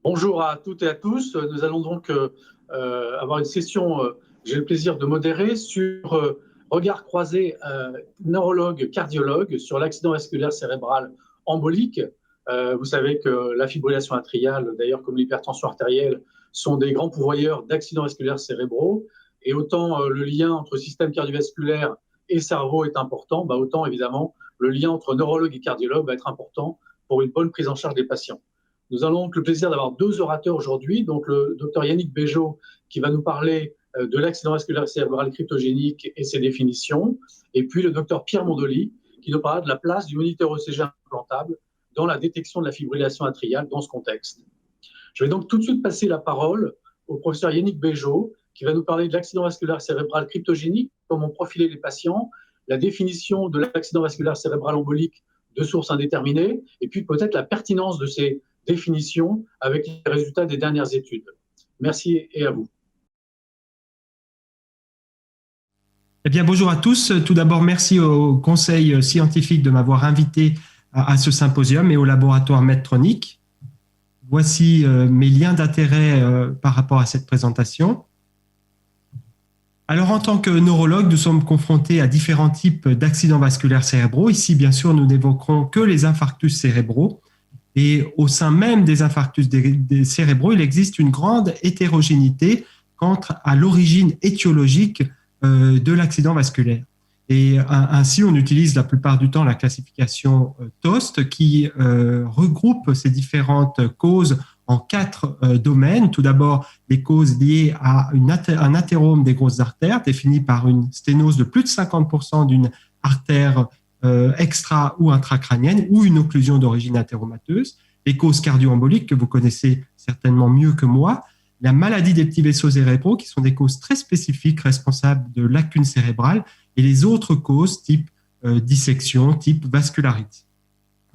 Bonjour à toutes et à tous. Nous allons donc avoir une session, j'ai le plaisir de modérer, sur regard croisé neurologue-cardiologue sur l'accident vasculaire cérébral embolique. Vous savez que la fibrillation atriale, d'ailleurs comme l'hypertension artérielle, sont des grands pourvoyeurs d'accidents vasculaires cérébraux. Et autant le lien entre système cardiovasculaire et cerveau est important, autant évidemment le lien entre neurologue et cardiologue va être important pour une bonne prise en charge des patients. Nous avons donc le plaisir d'avoir deux orateurs aujourd'hui, donc le docteur Yannick Begeot qui va nous parler de l'accident vasculaire cérébral cryptogénique et ses définitions, et puis le docteur Pierre Mondoli qui nous parlera de la place du moniteur ECG implantable dans la détection de la fibrillation atriale dans ce contexte. Je vais donc tout de suite passer la parole au professeur Yannick Begeot qui va nous parler de l'accident vasculaire cérébral cryptogénique, comment profiler les patients, la définition de l'accident vasculaire cérébral embolique de source indéterminée, et puis peut-être la pertinence de ces définitions avec les résultats des dernières études. Merci et à vous. Eh bien, bonjour à tous. Tout d'abord, merci au Conseil scientifique de m'avoir invité à ce symposium et au laboratoire Medtronic. Voici mes liens d'intérêt par rapport à cette présentation. Alors, en tant que neurologue, nous sommes confrontés à différents types d'accidents vasculaires cérébraux. Ici, bien sûr, nous n'évoquerons que les infarctus cérébraux. Et au sein même des infarctus des cérébraux, il existe une grande hétérogénéité quant à l'origine étiologique de l'accident vasculaire. Et ainsi, on utilise la plupart du temps la classification TOST qui regroupe ces différentes causes en 4 domaines. Tout d'abord, les causes liées à un athérome des grosses artères, défini par une sténose de plus de 50% d'une artère extra- ou intracrânienne, ou une occlusion d'origine athéromateuse, les causes cardio-emboliques que vous connaissez certainement mieux que moi, la maladie des petits vaisseaux cérébraux, qui sont des causes très spécifiques responsables de lacunes cérébrales, et les autres causes type dissection, type vascularite.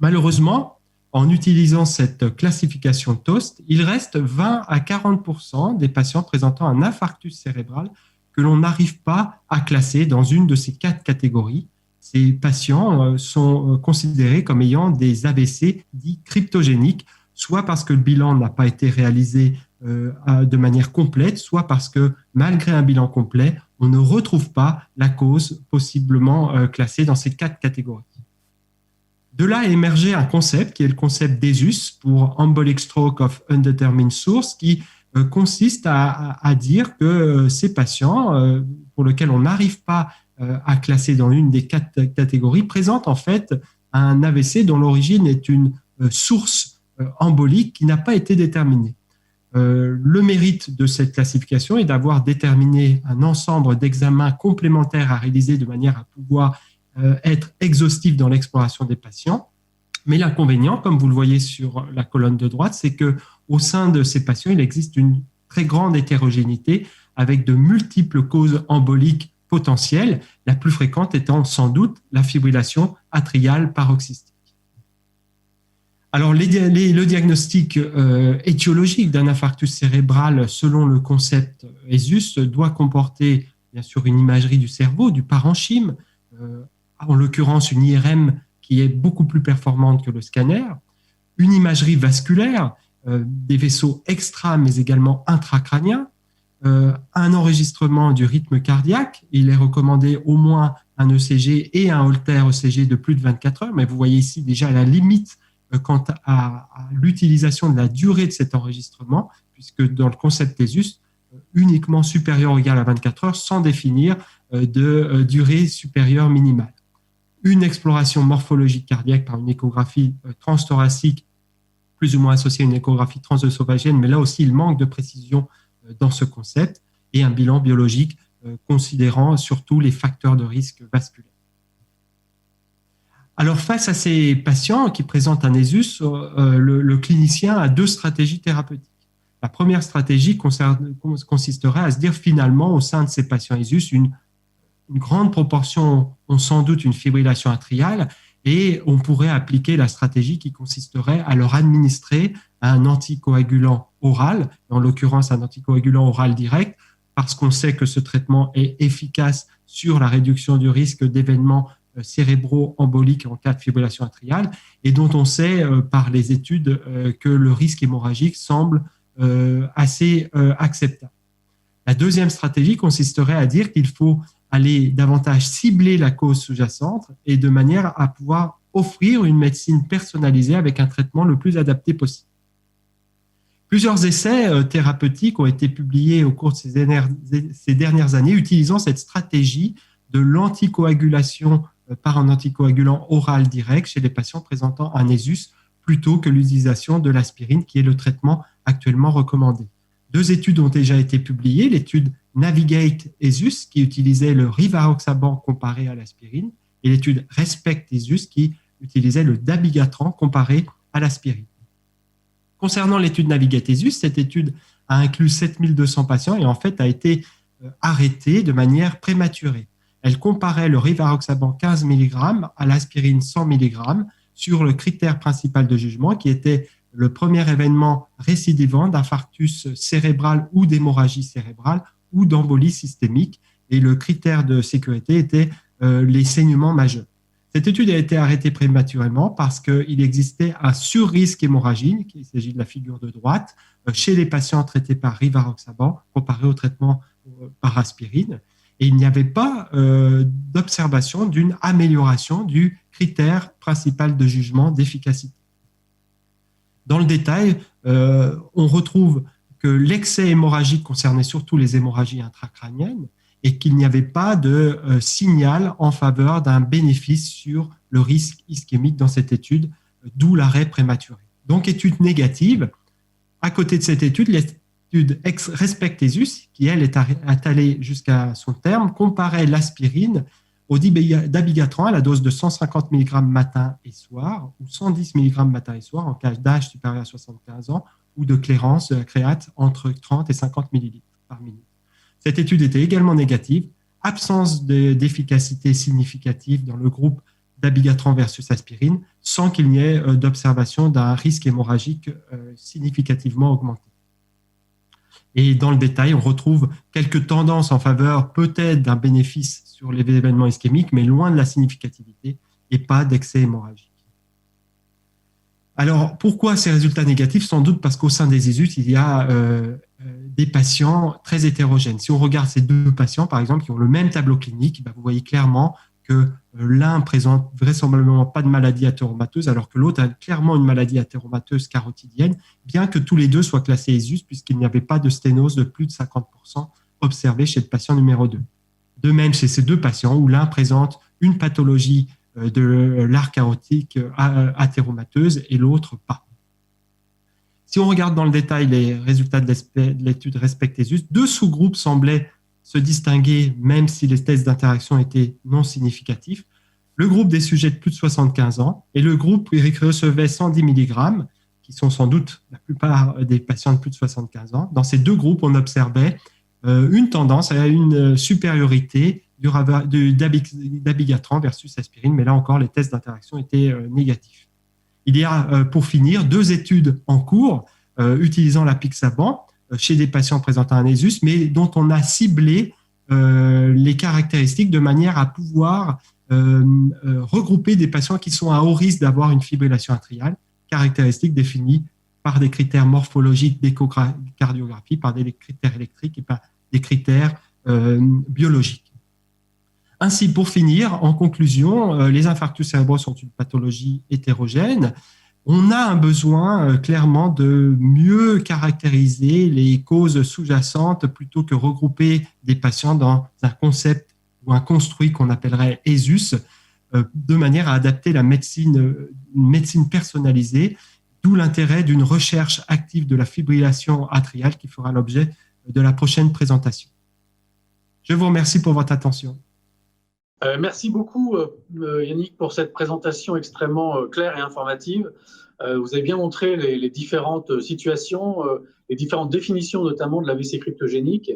Malheureusement, en utilisant cette classification TOST, il reste 20 à 40% des patients présentant un infarctus cérébral que l'on n'arrive pas à classer dans une de ces 4 catégories. Ces patients sont considérés comme ayant des AVC dits cryptogéniques, soit parce que le bilan n'a pas été réalisé de manière complète, soit parce que malgré un bilan complet, on ne retrouve pas la cause possiblement classée dans ces 4 catégories. De là est émergé un concept qui est le concept d'ESUS pour Embolic Stroke of Undetermined Source, qui consiste à dire que ces patients pour lesquels on n'arrive pas à classer dans l'une des 4 catégories présentent en fait un AVC dont l'origine est une source embolique qui n'a pas été déterminée. Le mérite de cette classification est d'avoir déterminé un ensemble d'examens complémentaires à réaliser de manière à pouvoir être exhaustif dans l'exploration des patients. Mais l'inconvénient, comme vous le voyez sur la colonne de droite, c'est qu'au sein de ces patients, il existe une très grande hétérogénéité avec de multiples causes emboliques potentielles, la plus fréquente étant sans doute la fibrillation atriale paroxystique. Alors, le diagnostic étiologique d'un infarctus cérébral, selon le concept ESUS, doit comporter bien sûr une imagerie du cerveau, du parenchyme, en l'occurrence une IRM qui est beaucoup plus performante que le scanner, une imagerie vasculaire, des vaisseaux extra mais également intracrâniens, un enregistrement du rythme cardiaque. Il est recommandé au moins un ECG et un Holter ECG de plus de 24 heures, mais vous voyez ici déjà la limite quant à l'utilisation de la durée de cet enregistrement, puisque dans le concept ESUS, uniquement supérieur ou égal à 24 heures sans définir de durée supérieure minimale. Une exploration morphologique cardiaque par une échographie transthoracique, plus ou moins associée à une échographie transœsophagienne, mais là aussi, il manque de précision dans ce concept, et un bilan biologique considérant surtout les facteurs de risque vasculaire. Alors, face à ces patients qui présentent un ESUS, le clinicien a 2 stratégies thérapeutiques. La première stratégie consisterait à se dire finalement, au sein de ces patients ESUS, une grande proportion ont sans doute une fibrillation atriale et on pourrait appliquer la stratégie qui consisterait à leur administrer un anticoagulant oral, en l'occurrence un anticoagulant oral direct, parce qu'on sait que ce traitement est efficace sur la réduction du risque d'événements cérébraux emboliques en cas de fibrillation atriale et dont on sait par les études que le risque hémorragique semble assez acceptable. La deuxième stratégie consisterait à dire qu'il faut aller davantage cibler la cause sous-jacente et de manière à pouvoir offrir une médecine personnalisée avec un traitement le plus adapté possible. Plusieurs essais thérapeutiques ont été publiés au cours de ces dernières années utilisant cette stratégie de l'anticoagulation par un anticoagulant oral direct chez les patients présentant un ESUS plutôt que l'utilisation de l'aspirine qui est le traitement actuellement recommandé. 2 études ont déjà été publiées, l'étude Navigate ESUS qui utilisait le rivaroxaban comparé à l'aspirine et l'étude Respect ESUS qui utilisait le dabigatran comparé à l'aspirine. Concernant l'étude Navigate ESUS, cette étude a inclus 7200 patients et en fait a été arrêtée de manière prématurée. Elle comparait le rivaroxaban 15 mg à l'aspirine 100 mg sur le critère principal de jugement qui était le premier événement récidivant d'infarctus cérébral ou d'hémorragie cérébrale ou d'embolie systémique et le critère de sécurité était les saignements majeurs. Cette étude a été arrêtée prématurément parce qu'il existait un surrisque hémorragique, il s'agit de la figure de droite, chez les patients traités par rivaroxaban comparé au traitement par aspirine. Et il n'y avait pas d'observation d'une amélioration du critère principal de jugement d'efficacité. Dans le détail, on retrouve que l'excès hémorragique concernait surtout les hémorragies intracrâniennes et qu'il n'y avait pas de signal en faveur d'un bénéfice sur le risque ischémique dans cette étude, d'où l'arrêt prématuré. Donc, étude négative. À côté de cette étude, l'étude Respect ESUS, qui elle est allée jusqu'à son terme, comparait l'aspirine au dabigatran à la dose de 150 mg matin et soir ou 110 mg matin et soir en cas d'âge supérieur à 75 ans ou de clairance de la créate entre 30 et 50 ml par minute. Cette étude était également négative, absence d'efficacité significative dans le groupe dabigatran versus aspirine, sans qu'il n'y ait d'observation d'un risque hémorragique significativement augmenté. Et dans le détail, on retrouve quelques tendances en faveur peut-être d'un bénéfice sur les événements ischémiques, mais loin de la significativité et pas d'excès hémorragique. Alors, pourquoi ces résultats négatifs? Sans doute parce qu'au sein des ESUS, il y a des patients très hétérogènes. Si on regarde ces 2 patients, par exemple, qui ont le même tableau clinique, vous voyez clairement que l'un présente vraisemblablement pas de maladie athéromateuse, alors que l'autre a clairement une maladie athéromateuse carotidienne, bien que tous les 2 soient classés ESUS, puisqu'il n'y avait pas de sténose de plus de 50% observée chez le patient numéro 2. De même, chez ces 2 patients, où l'un présente une pathologie de l'arc aortique athéromateuse et l'autre pas. Si on regarde dans le détail les résultats de l'étude Respect ESUS, 2 sous-groupes semblaient se distinguer même si les tests d'interaction étaient non significatifs. Le groupe des sujets de plus de 75 ans et le groupe qui recevait 110 mg, qui sont sans doute la plupart des patients de plus de 75 ans. Dans ces 2 groupes, on observait une tendance à une supériorité du dabigatran versus aspirine, mais là encore, les tests d'interaction étaient négatifs. Il y a, pour finir, 2 études en cours utilisant l'apixaban chez des patients présentant un ESUS, mais dont on a ciblé les caractéristiques de manière à pouvoir regrouper des patients qui sont à haut risque d'avoir une fibrillation atriale, caractéristiques définies par des critères morphologiques d'échocardiographie, par des critères électriques et par des critères biologiques. Ainsi, pour finir, en conclusion, les infarctus cérébraux sont une pathologie hétérogène. On a un besoin clairement de mieux caractériser les causes sous-jacentes plutôt que regrouper des patients dans un concept ou un construit qu'on appellerait ESUS, de manière à adapter une médecine personnalisée, d'où l'intérêt d'une recherche active de la fibrillation atriale qui fera l'objet de la prochaine présentation. Je vous remercie pour votre attention. Merci beaucoup, Yannick, pour cette présentation extrêmement claire et informative. Vous avez bien montré les différentes situations, les différentes définitions, notamment de l'AVC cryptogénique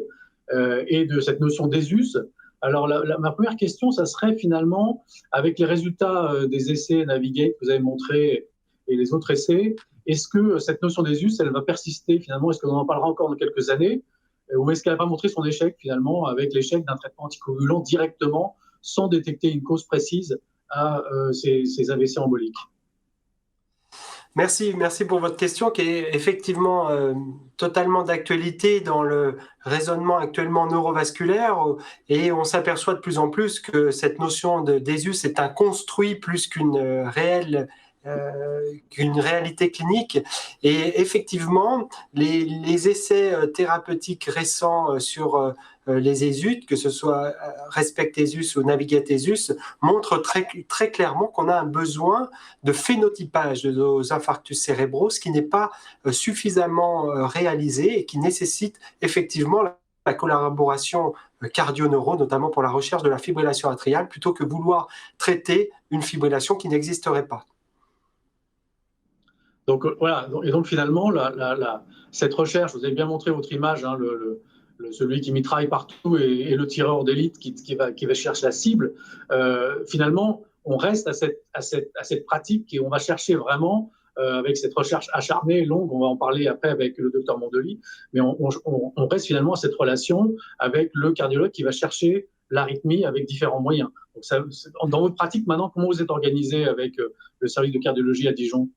et de cette notion d'ESUS. Alors, ma première question, ça serait finalement, avec les résultats des essais Navigate que vous avez montrés et les autres essais, est-ce que cette notion d'ESUS, elle va persister finalement? Est-ce qu'on en parlera encore dans quelques années? Ou est-ce qu'elle va montrer son échec finalement avec l'échec d'un traitement anticoagulant directement sans détecter une cause précise à ces AVC emboliques? Merci pour votre question qui est effectivement totalement d'actualité dans le raisonnement actuellement neurovasculaire, et on s'aperçoit de plus en plus que cette notion d'ESUS est un construit plus qu'une réalité clinique. Et effectivement, les essais thérapeutiques récents sur les ESUS, que ce soit Respect-ESUS ou Navigate-ESUS, montrent très clairement qu'on a un besoin de phénotypage de nos infarctus cérébraux, ce qui n'est pas suffisamment réalisé et qui nécessite effectivement la collaboration cardio-neuro, notamment pour la recherche de la fibrillation atriale, plutôt que vouloir traiter une fibrillation qui n'existerait pas. Donc voilà, et donc finalement, cette recherche, vous avez bien montré votre image, hein, celui qui mitraille partout et le tireur d'élite qui va chercher la cible. Finalement, on reste à cette pratique et on va chercher vraiment, avec cette recherche acharnée, longue, on va en parler après avec le docteur Mondoli, mais on reste finalement à cette relation avec le cardiologue qui va chercher l'arythmie avec différents moyens. Donc dans votre pratique maintenant, comment vous êtes organisé avec le service de cardiologie à Dijon?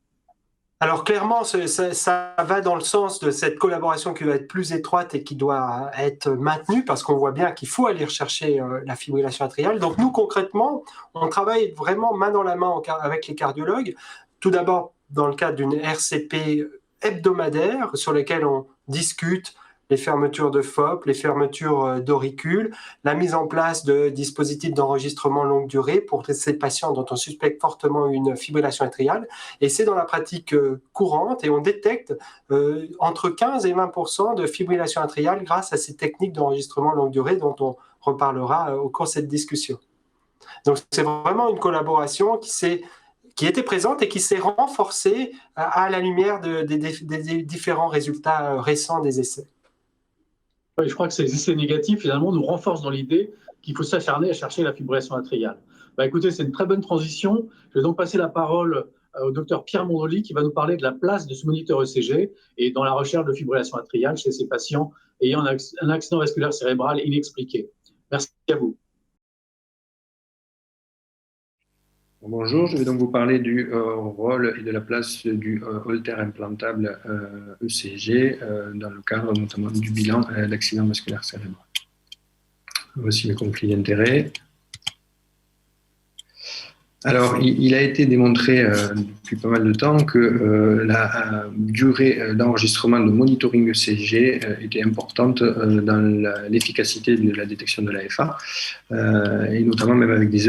Alors clairement, ça va dans le sens de cette collaboration qui va être plus étroite et qui doit être maintenue, parce qu'on voit bien qu'il faut aller rechercher la fibrillation atriale. Donc nous, concrètement, on travaille vraiment main dans la main avec les cardiologues. Tout d'abord, dans le cadre d'une RCP hebdomadaire sur lesquelles on discute les fermetures de FOP, les fermetures d'auricules, la mise en place de dispositifs d'enregistrement longue durée pour ces patients dont on suspecte fortement une fibrillation atriale. Et c'est dans la pratique courante, et on détecte entre 15 et 20% de fibrillation atriale grâce à ces techniques d'enregistrement longue durée dont on reparlera au cours de cette discussion. Donc c'est vraiment une collaboration qui était présente et qui s'est renforcée à la lumière des différents résultats récents des essais. Oui, je crois que ces essais négatifs, finalement, nous renforcent dans l'idée qu'il faut s'acharner à chercher la fibrillation atriale. Écoutez, c'est une très bonne transition. Je vais donc passer la parole au docteur Pierre Mondoli qui va nous parler de la place de ce moniteur ECG et dans la recherche de fibrillation atriale chez ces patients ayant un accident vasculaire cérébral inexpliqué. Merci à vous. Bonjour, je vais donc vous parler du rôle et de la place du Holter implantable ECG dans le cadre notamment du bilan d'accident vasculaire cérébral. Voici mes conflits d'intérêts. Alors, il a été démontré depuis pas mal de temps que la durée d'enregistrement de monitoring ECG était importante dans l'efficacité de la détection de l'AFA, et notamment même avec des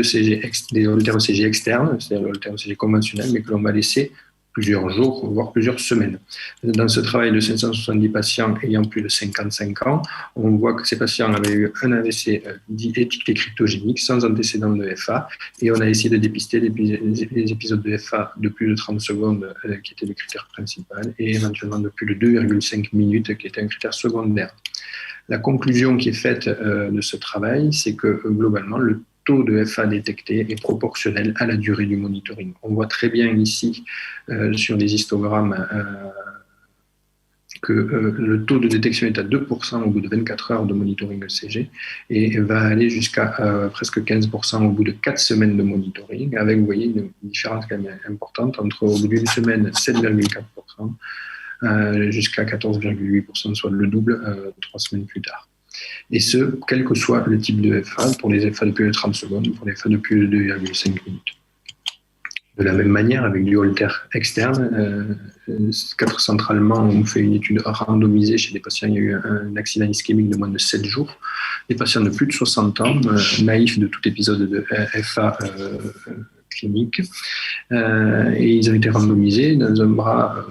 Holter ECG externes, c'est-à-dire le Holter ECG conventionnel, mais que l'on va laisser plusieurs jours, voire plusieurs semaines. Dans ce travail de 570 patients ayant plus de 55 ans, on voit que ces patients avaient eu un AVC dit étiqueté cryptogénique sans antécédent de FA, et on a essayé de dépister les épisodes de FA de plus de 30 secondes qui était le critère principal, et éventuellement de plus de 2,5 minutes qui était un critère secondaire. La conclusion qui est faite de ce travail, c'est que globalement, le taux de FA détecté est proportionnel à la durée du monitoring. On voit très bien ici sur les histogrammes que le taux de détection est à 2% au bout de 24 heures de monitoring ECG et va aller jusqu'à presque 15% au bout de 4 semaines de monitoring, avec, vous voyez, une différence quand même importante entre au bout d'une semaine 7,4% jusqu'à 14,8%, soit le double 3 semaines plus tard. Et ce, quel que soit le type de FA, pour les FA de plus de 30 secondes, pour les FA de plus de 2,5 minutes. De la même manière, avec du Holter externe, 4 centres allemands ont fait une étude randomisée chez des patients qui ont eu un accident ischémique de moins de 7 jours, des patients de plus de 60 ans, naïfs de tout épisode de FA clinique, et ils ont été randomisés dans un bras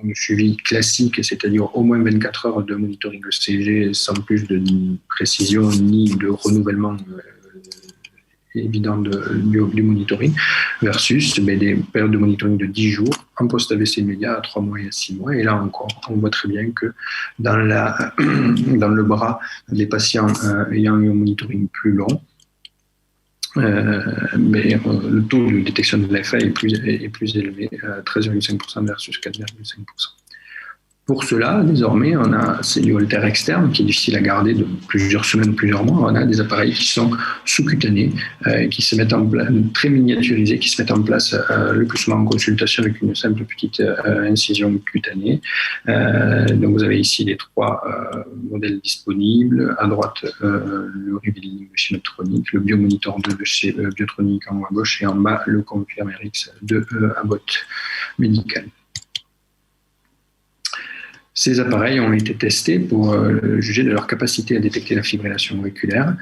un suivi classique, c'est-à-dire au moins 24 heures de monitoring ECG sans plus de précision ni de renouvellement évident du monitoring, versus des périodes de monitoring de 10 jours en post-AVC immédiat à 3 mois et à 6 mois. Et là encore, on voit très bien que dans le bras des patients ayant eu un monitoring plus long, mais le taux de détection de l'FA est plus élevé, 13,5% versus 4,5%. Pour cela, désormais, on a c'est du Holter externe qui est difficile à garder de plusieurs semaines, plusieurs mois. On a des appareils qui sont sous-cutanés, qui se mettent en place, très miniaturisés, qui se mettent en place le plus souvent en consultation avec une simple petite incision cutanée. Donc vous avez ici les 3 modèles disponibles. À droite, le Revealing de chez Medtronic, le Biomonitor 2 de chez Biotronic en haut à gauche, et en bas, le Confirm RX de Abbott Medical. Ces appareils ont été testés pour juger de leur capacité à détecter la fibrillation auriculaire.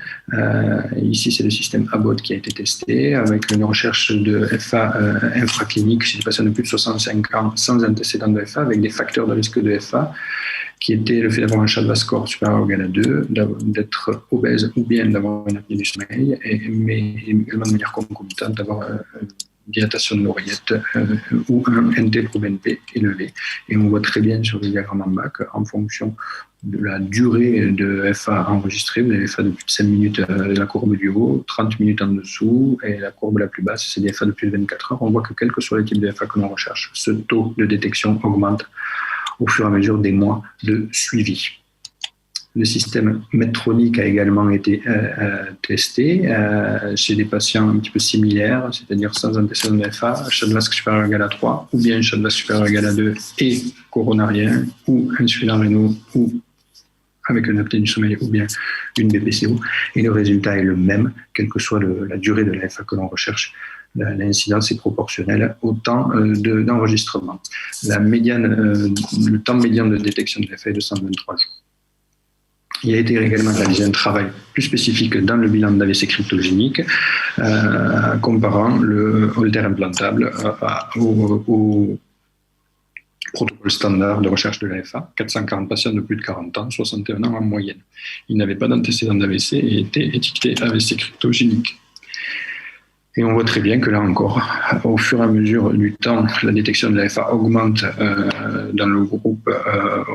Ici, c'est le système Abbott qui a été testé avec une recherche de FA infraclinique chez des patients de plus de 65 ans sans antécédent de FA, avec des facteurs de risque de FA qui étaient le fait d'avoir un Shadva score supérieur ou égal à 2, d'être obèse ou bien d'avoir une apnée du sommeil, mais également de manière concomitante d'avoir dilatation de l'oreillette ou un NT-proBNP élevé. Et on voit très bien sur le diagramme en bas qu'en fonction de la durée de FA enregistrée, vous avez FA de plus de 5 minutes, la courbe du haut, 30 minutes en dessous, et la courbe la plus basse, c'est des FA de plus de 24 heures. On voit que quel que soit le type de FA que l'on recherche, ce taux de détection augmente au fur et à mesure des mois de suivi. Le système Medtronic a également été testé chez des patients un petit peu similaires, c'est-à-dire sans antécédent de FA, Shadva-Vasc supérieur ou égal à 3, ou bien Shadva-Vasc supérieur ou égal à 2 et coronarien, ou insuffisant rénal, ou avec une apnée du sommeil, ou bien une BPCO. Et le résultat est le même, quelle que soit la durée de la FA que l'on recherche. L'incidence est proportionnelle au temps d'enregistrement. Le temps médian de détection de la FA est de 123 jours. Il a été également réalisé un travail plus spécifique dans le bilan d'AVC cryptogénique, comparant le Holter implantable au protocole standard de recherche de l'AFA, 440 patients de plus de 40 ans, 61 ans en moyenne. Ils n'avaient pas d'antécédent d'AVC et étaient étiquetés AVC cryptogénique. Et on voit très bien que là encore, au fur et à mesure du temps, la détection de l'AFA augmente dans le groupe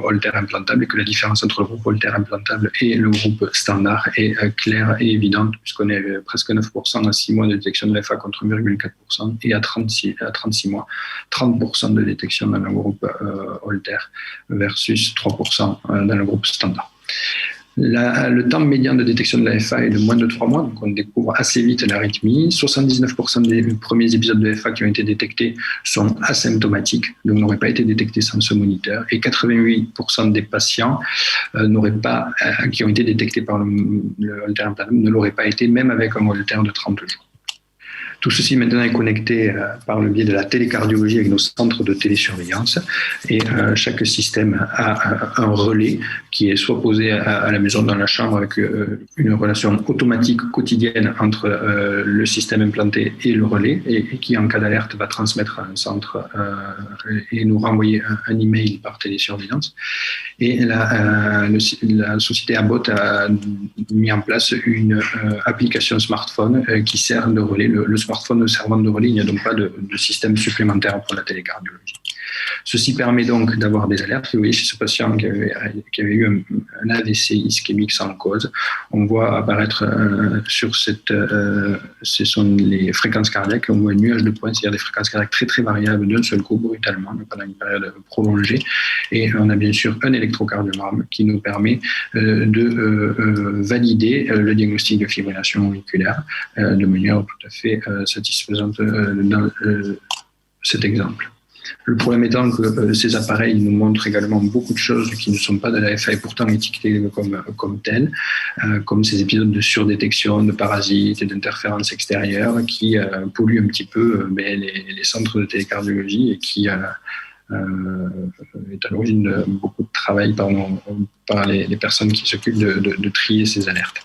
Holter implantable, et que la différence entre le groupe Holter implantable et le groupe standard est claire et évidente, puisqu'on est presque 9% à 6 mois de détection de l'AFA contre 1,4%, et à 36 mois, 30% de détection dans le groupe Holter versus 3% dans le groupe standard. Le temps médian de détection de l'AFA est de moins de 3 mois, donc on découvre assez vite l'arythmie. 79% des premiers épisodes de FA qui ont été détectés sont asymptomatiques, donc n'auraient pas été détectés sans ce moniteur. Et 88% des patients qui ont été détectés par le Holter implantable ne l'auraient pas été, même avec un Holter de 30 jours. Tout ceci maintenant est connecté par le biais de la télécardiologie avec nos centres de télésurveillance, et chaque système a un relais qui est soit posé à la maison dans la chambre avec une relation automatique quotidienne entre le système implanté et le relais, et qui en cas d'alerte va transmettre à un centre et nous renvoyer un email par télésurveillance. Et la société Abbott a mis en place une application smartphone qui sert de relais. Le smartphone servant de relais, il n'y a donc pas de système supplémentaire pour la télécardiologie. Ceci permet donc d'avoir des alertes. Vous voyez, chez ce patient qui avait eu un AVC ischémique sans cause, on voit apparaître ce sont les fréquences cardiaques, on voit un nuage de points, c'est-à-dire des fréquences cardiaques très très variables d'un seul coup, brutalement, mais pendant une période prolongée. Et on a bien sûr un électrocardiogramme qui nous permet de valider le diagnostic de fibrillation auriculaire de manière tout à fait satisfaisante dans cet exemple. Le problème étant que ces appareils nous montrent également beaucoup de choses qui ne sont pas de l'AFA et pourtant étiquetées comme telles, comme ces épisodes de surdétection de parasites et d'interférences extérieures qui polluent un petit peu les centres de télécardiologie, et qui est à l'origine de beaucoup de travail par les personnes qui s'occupent de trier ces alertes.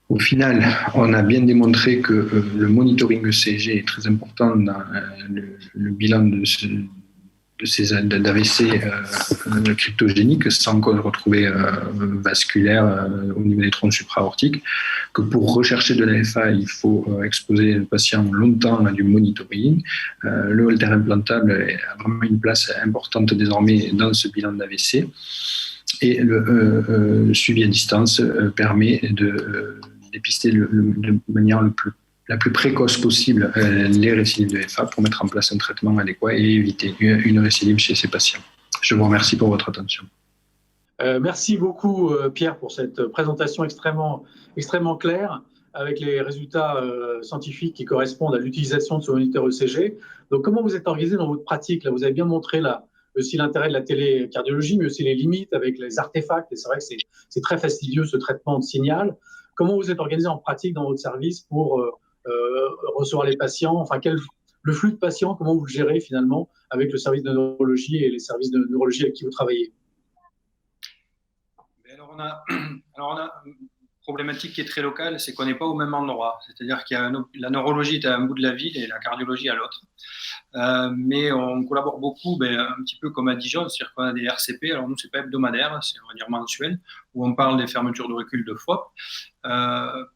Au final, on a bien démontré que le monitoring ECG est très important dans le bilan de ces d'AVC cryptogéniques sans cause retrouvée vasculaire au niveau des troncs supraortiques, que pour rechercher de l'AFA, il faut exposer le patient longtemps à du monitoring. Le Holter implantable a vraiment une place importante désormais dans ce bilan d'AVC, et le suivi à distance permet de dépister de manière la plus précoce possible les récidives de FA pour mettre en place un traitement adéquat et éviter une récidive chez ces patients. Je vous remercie pour votre attention. Merci beaucoup, Pierre, pour cette présentation extrêmement claire, avec les résultats scientifiques qui correspondent à l'utilisation de ce moniteur ECG. Donc, comment vous êtes organisé dans votre pratique? Là, vous avez bien montré aussi l'intérêt de la télécardiologie, mais aussi les limites avec les artefacts. Et c'est vrai que c'est très fastidieux, ce traitement de signal. Comment vous êtes organisé en pratique dans votre service pour recevoir les patients? Enfin, le flux de patients, comment vous le gérez finalement avec le service de neurologie et les services de neurologie avec qui vous travaillez? Alors on a une problématique qui est très locale, c'est qu'on n'est pas au même endroit. C'est-à-dire qu'il y a la neurologie est à un bout de la ville et la cardiologie à l'autre. Mais on collabore beaucoup, un petit peu comme à Dijon, c'est-à-dire qu'on a des RCP. Alors nous, c'est pas hebdomadaire, c'est on va dire mensuel, où on parle des fermetures d'auricules de FOP.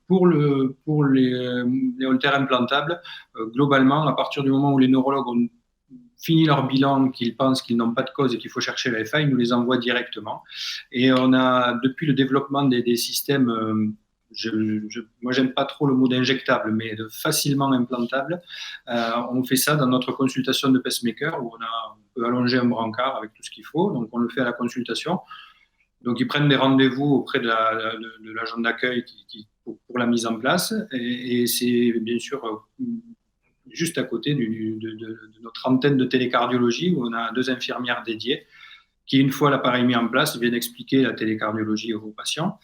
Pour les holtères implantables, globalement, à partir du moment où les neurologues ont fini leur bilan, qu'ils pensent qu'ils n'ont pas de cause et qu'il faut chercher la FA, ils nous les envoient directement. Et on a, depuis le développement des systèmes, moi j'aime pas trop le mot d'injectable, mais de facilement implantable, on fait ça dans notre consultation de pacemaker, où on peut allonger un brancard avec tout ce qu'il faut, donc on le fait à la consultation. Donc ils prennent des rendez-vous auprès de l'agent d'accueil pour la mise en place, et c'est bien sûr juste à côté de notre antenne de télécardiologie, où on a 2 infirmières dédiées qui, une fois l'appareil mis en place, viennent expliquer la télécardiologie aux patients.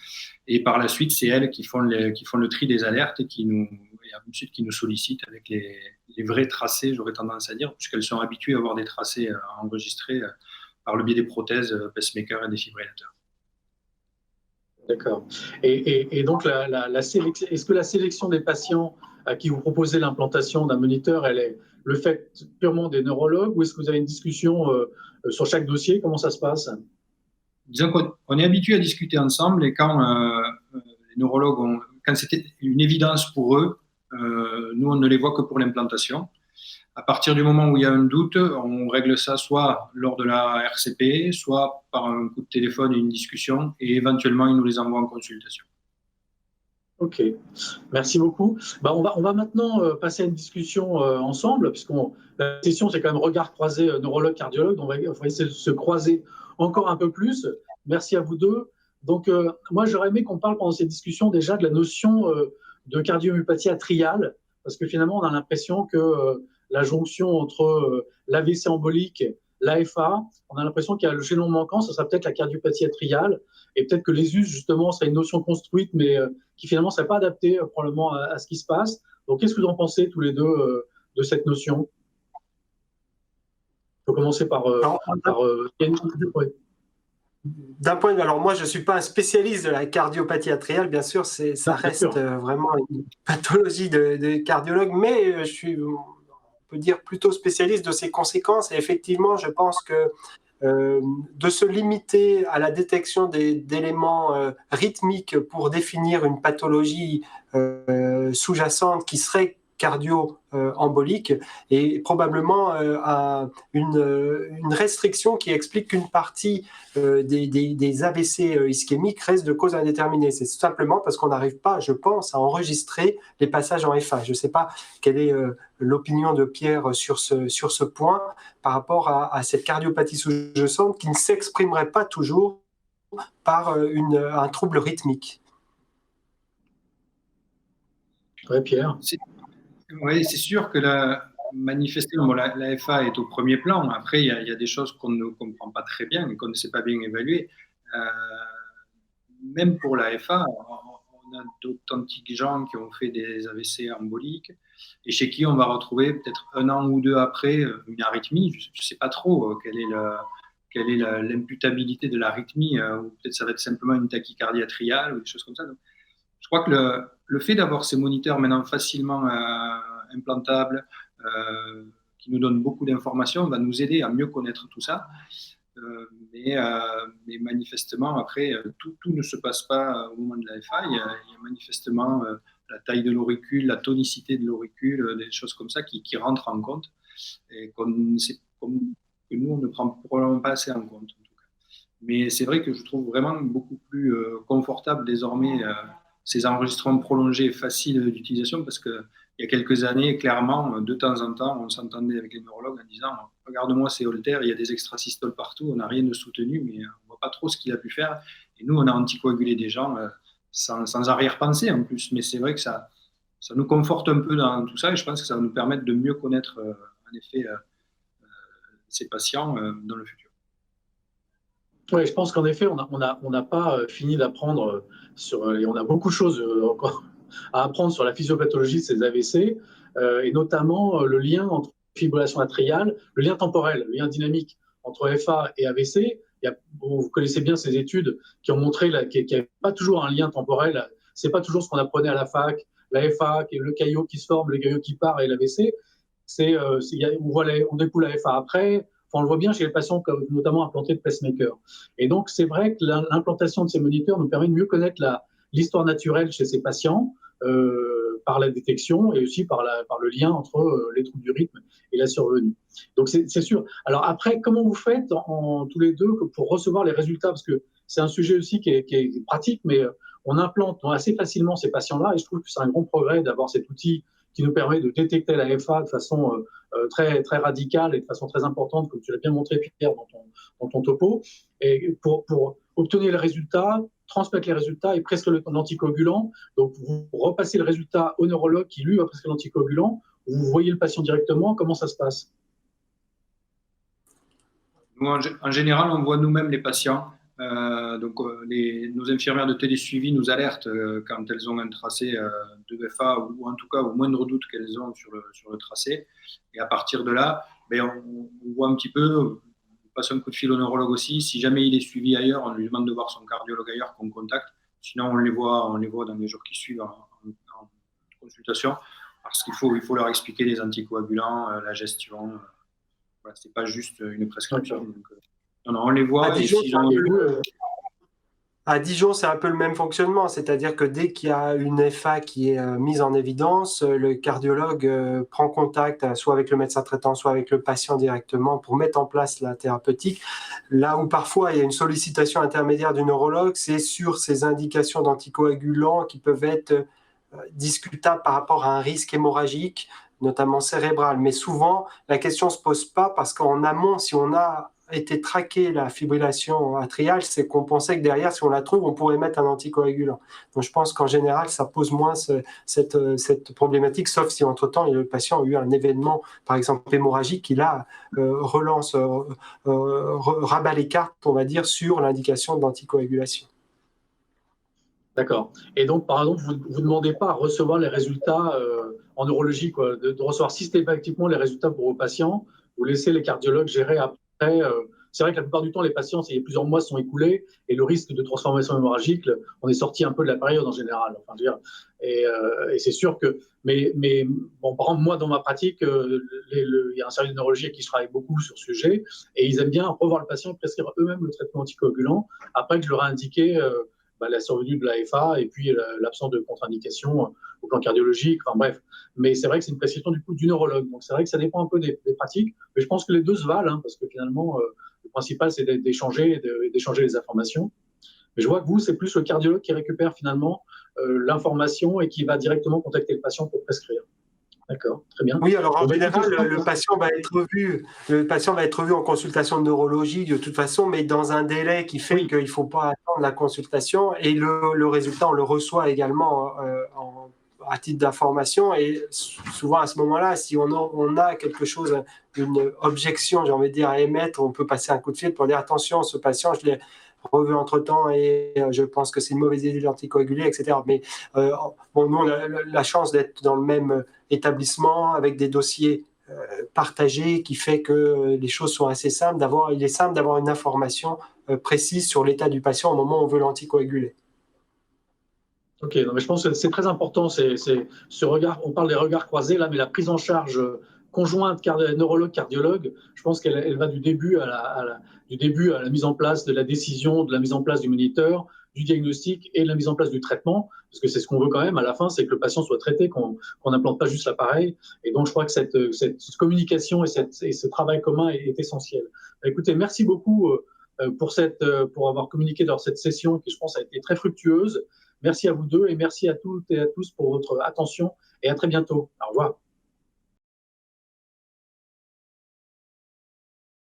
Et par la suite, c'est elles qui font le tri des alertes et ensuite qui nous sollicitent avec les vrais tracés, j'aurais tendance à dire, puisqu'elles sont habituées à avoir des tracés enregistrés par le biais des prothèses, pacemakers et défibrillateurs. D'accord. Et donc, est-ce que la sélection des patients à qui vous proposez l'implantation d'un moniteur, elle est le fait purement des neurologues, ou est-ce que vous avez une discussion sur chaque dossier? Comment ça se passe? Disons qu'on est habitué à discuter ensemble, et quand les neurologues quand c'était une évidence pour eux, nous on ne les voit que pour l'implantation. À partir du moment où il y a un doute, on règle ça soit lors de la RCP, soit par un coup de téléphone et une discussion, et éventuellement ils nous les envoient en consultation. Ok, merci beaucoup. On va maintenant passer à une discussion ensemble, puisque la session, c'est quand même regard croisé neurologue-cardiologue. On va essayer de se croiser encore un peu plus. Merci à vous deux. Donc, moi, j'aurais aimé qu'on parle pendant cette discussion déjà de la notion de cardiomyopathie atriale, parce que finalement, on a l'impression que la jonction entre l'AVC embolique, l'AFA, on a l'impression qu'il y a le chaînon manquant, ça sera peut-être la cardiopathie atriale, et peut-être que les us, justement, c'est une notion construite, mais qui finalement ne serait pas adaptée probablement à ce qui se passe. Donc, qu'est-ce que vous en pensez tous les deux de cette notion? Il faut commencer par d'un point de vue, alors moi je ne suis pas un spécialiste de la cardiopathie atriale, bien sûr, ça reste vraiment une pathologie de cardiologue, mais je suis, on peut dire, plutôt spécialiste de ses conséquences. Et effectivement, je pense que de se limiter à la détection d'éléments rythmiques pour définir une pathologie sous-jacente qui serait cardio-embolique et probablement une restriction qui explique qu'une partie des AVC ischémiques reste de cause indéterminée. C'est simplement parce qu'on n'arrive pas, je pense, à enregistrer les passages en FA. Je ne sais pas quelle est l'opinion de Pierre sur ce point par rapport à cette cardiopathie sous-jacente qui ne s'exprimerait pas toujours par un trouble rythmique. Oui, Pierre. Oui, c'est sûr que manifestement, la FA est au premier plan. Après, il y a des choses qu'on ne comprend pas très bien et qu'on ne sait pas bien évaluer. Même pour la FA, on a d'authentiques gens qui ont fait des AVC emboliques et chez qui on va retrouver peut-être 1 an ou 2 après une arythmie. Je ne sais pas trop quelle est l'imputabilité de l'arythmie, ou peut-être ça va être simplement une tachycardie atriale ou des choses comme ça. Donc, je crois que le fait d'avoir ces moniteurs maintenant facilement implantables, qui nous donnent beaucoup d'informations, va nous aider à mieux connaître tout ça. Mais manifestement, après, tout ne se passe pas au moment de la FA. Il y a manifestement la taille de l'auricule, la tonicité de l'auricule, des choses comme ça qui rentrent en compte et que nous, on ne prend probablement pas assez en compte. En tout cas. Mais c'est vrai que je trouve vraiment beaucoup plus confortable désormais ces enregistrements prolongés et faciles d'utilisation, parce qu'il il y a quelques années, clairement, de temps en temps, on s'entendait avec les neurologues en disant « Regarde-moi ces Holter, il y a des extrasystoles partout, on n'a rien de soutenu, mais on ne voit pas trop ce qu'il a pu faire. » Et nous, on a anticoagulé des gens sans arrière-pensée en plus. Mais c'est vrai que ça nous conforte un peu dans tout ça et je pense que ça va nous permettre de mieux connaître, en effet, ces patients dans le futur. Oui, je pense qu'en effet, on n'a pas fini d'apprendre et on a beaucoup de choses encore à apprendre sur la physiopathologie de ces AVC, et notamment le lien entre fibrillation atriale, le lien temporel, le lien dynamique entre FA et AVC. Vous connaissez bien ces études qui ont montré qu'il n'y avait pas toujours un lien temporel. C'est pas toujours ce qu'on apprenait à la fac, la FA, le caillot qui se forme, le caillot qui part et l'AVC. On découle la FA après. Enfin, on le voit bien chez les patients, notamment implantés de pacemaker. Et donc, c'est vrai que l'implantation de ces moniteurs nous permet de mieux connaître l'histoire naturelle chez ces patients, par la détection et aussi par le lien entre les troubles du rythme et la survenue. Donc, c'est sûr. Alors après, comment vous faites tous les deux pour recevoir les résultats? Parce que c'est un sujet aussi qui est pratique, mais on implante assez facilement ces patients-là et je trouve que c'est un grand progrès d'avoir cet outil qui nous permet de détecter la FA de façon très, très radicale et de façon très importante, comme tu l'as bien montré, Pierre, dans ton topo. Et pour obtenir les résultats, transmettre les résultats et prescrire l'anticoagulant. Donc, vous repassez le résultat au neurologue qui, lui, va prescrire l'anticoagulant. Vous voyez le patient directement. Comment ça se passe? Nous, en général, on voit nous-mêmes les patients. Nos infirmières de télésuivi nous alertent quand elles ont un tracé de FA ou en tout cas au moindre doute qu'elles ont sur le tracé. Et à partir de là, on voit un petit peu, on passe un coup de fil au neurologue aussi. Si jamais il est suivi ailleurs, on lui demande de voir son cardiologue ailleurs qu'on contacte. Sinon, on les voit dans les jours qui suivent en consultation parce qu'il faut leur expliquer les anticoagulants, la gestion. Voilà, c'est pas juste une prescription. Okay. Donc, on les voit. À Dijon, c'est un peu le même fonctionnement, c'est-à-dire que dès qu'il y a une FA qui est mise en évidence, le cardiologue prend contact soit avec le médecin traitant, soit avec le patient directement pour mettre en place la thérapeutique. Là où parfois il y a une sollicitation intermédiaire du neurologue, c'est sur ces indications d'anticoagulants qui peuvent être discutables par rapport à un risque hémorragique, notamment cérébral. Mais souvent, la question ne se pose pas parce qu'en amont, si on a été traqué la fibrillation atriale, c'est qu'on pensait que derrière, si on la trouve, on pourrait mettre un anticoagulant. Donc je pense qu'en général, ça pose moins cette problématique, sauf si entre-temps, le patient a eu un événement, par exemple hémorragique, qui là rabat les cartes, on va dire, sur l'indication d'anticoagulation. D'accord. Et donc, par exemple, vous ne demandez pas à recevoir les résultats en neurologie, quoi, de recevoir systématiquement les résultats pour vos patients. Vous laissez les cardiologues gérer après. C'est vrai que la plupart du temps, les patients, il y a plusieurs mois sont écoulés et le risque de transformation hémorragique, on est sorti un peu de la période en général. Enfin, et c'est sûr que, mais bon, par exemple, moi, dans ma pratique, il y a un service de neurologie qui travaille beaucoup sur ce sujet et ils aiment bien revoir le patient et prescrire eux-mêmes le traitement anticoagulant après que je leur ai indiqué la survenue de la FA et puis l'absence de contre-indication au plan cardiologique, enfin bref. Mais c'est vrai que c'est une prescription du neurologue. Donc c'est vrai que ça dépend un peu des pratiques, mais je pense que les deux se valent, parce que finalement, le principal, c'est d'échanger les informations. Mais je vois que vous, c'est plus le cardiologue qui récupère finalement l'information et qui va directement contacter le patient pour prescrire. D'accord, très bien. Oui, alors en général, le patient va être revu en consultation de neurologie de toute façon, mais dans un délai qui fait qu'il ne faut pas attendre la consultation. Et le résultat, on le reçoit également à titre d'information. Et souvent, à ce moment-là, si on a quelque chose, une objection, j'ai envie de dire, à émettre, on peut passer un coup de fil pour dire attention, ce patient, je l'ai revu entre-temps et je pense que c'est une mauvaise idée de l'anticoaguler, etc. Mais nous, on a la chance d'être dans le même établissement avec des dossiers partagés qui fait que les choses sont assez simples. Il est simple d'avoir une information précise sur l'état du patient au moment où on veut l'anticoaguler. Ok, non, mais je pense que c'est très important, c'est ce regard, on parle des regards croisés là, mais la prise en charge conjointe neurologue-cardiologue, je pense qu'elle va du début à la mise en place de la décision, de la mise en place du moniteur, du diagnostic et de la mise en place du traitement, parce que c'est ce qu'on veut quand même à la fin, c'est que le patient soit traité, qu'on n'implante pas juste l'appareil. Et donc je crois que cette communication et ce travail commun est essentiel. Écoutez, merci beaucoup pour avoir communiqué dans cette session qui, je pense, a été très fructueuse. Merci à vous deux et merci à toutes et à tous pour votre attention et à très bientôt. Au revoir.